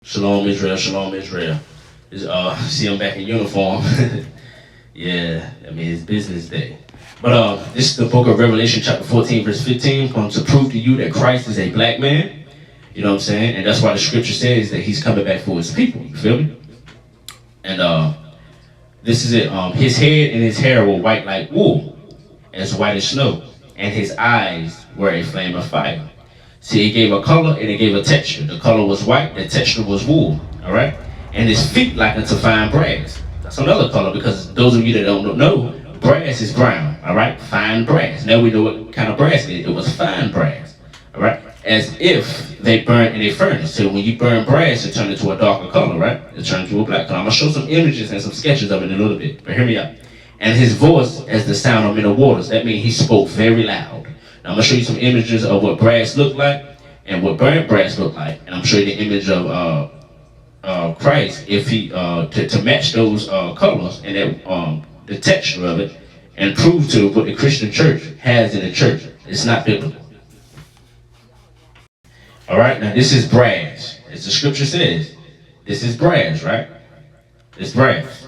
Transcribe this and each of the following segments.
Shalom Israel, Shalom Israel. See him back in uniform. Yeah, I mean it's business day. But this is the book of Revelation chapter 14 verse 15, going to prove to you that Christ is a black man. You know what I'm saying? And that's why the scripture says that he's coming back for his people. You feel me? And this is it. His head and his hair were white like wool, as white as snow, and his eyes were a flame of fire. See, it gave a color and it gave a texture. The color was white, the texture was wool. All right? And his feet like unto fine brass. That's another color, because those of you that don't know, brass is brown. All right? Fine brass. Now we know what kind of brass it is. It was fine brass. All right? As if they burn in a furnace. So when you burn brass, it turns into a darker color, right? It turns into a black color. I'm going to show some images and some sketches of it in a little bit. But hear me out. And his voice as the sound of many waters. That means he spoke very loud. Now I'm going to show you some images of what brass looked like and what burnt brass looked like. And I'm going to show you the image of Christ if he to match those colors and that the texture of it, and prove to what the Christian church has in the church. It's not biblical. All right, now this is brass. As the scripture says, this is brass, right? It's brass.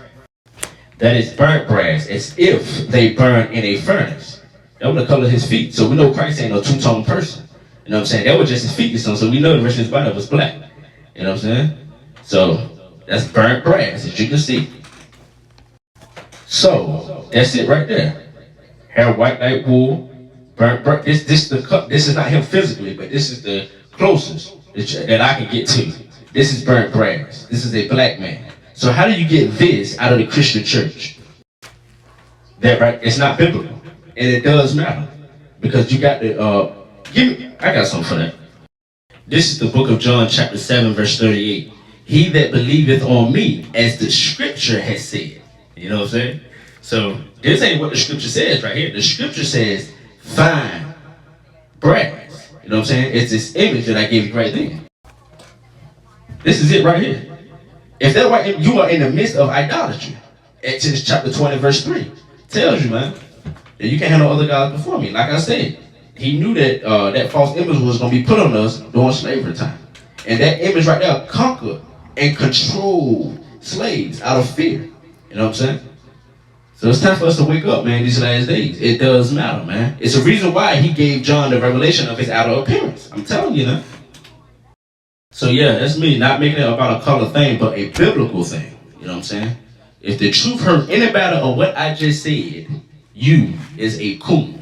That is burnt brass. It's if they burn in a furnace. That was the color of his feet. So we know Christ ain't no two-tone person. You know what I'm saying? That was just his feet. So we know the rest of his body was black. You know what I'm saying? So that's burnt brass, as you can see. So that's it right there. Hair white like wool. Burnt. This is not him physically, but this is the closest that I can get to. This is burnt brass. This is a black man. So how do you get this out of the Christian church? That right? It's not biblical, and it does matter, because you got to I got something for that. This is the book of John, chapter 7, verse 38. He that believeth on me, as the scripture has said. You know what I'm saying? So this ain't what the scripture says right here. The scripture says fine brass. You know what I'm saying? It's this image that I gave you right there. This is it right here. If that right, you are in the midst of idolatry. Exodus chapter 20, verse 3 tells you, man, that you can't have no other gods before me. Like I said, he knew that that false image was going to be put on us during slavery time. And that image right there conquered and controlled slaves out of fear. You know what I'm saying? So it's time for us to wake up, man, these last days. It does matter, man. It's a reason why he gave John the revelation of his outer appearance. I'm telling you, man. So yeah, that's me, not making it about a color thing, but a biblical thing. You know what I'm saying? If the truth hurt anybody of what I just said, you is a coon.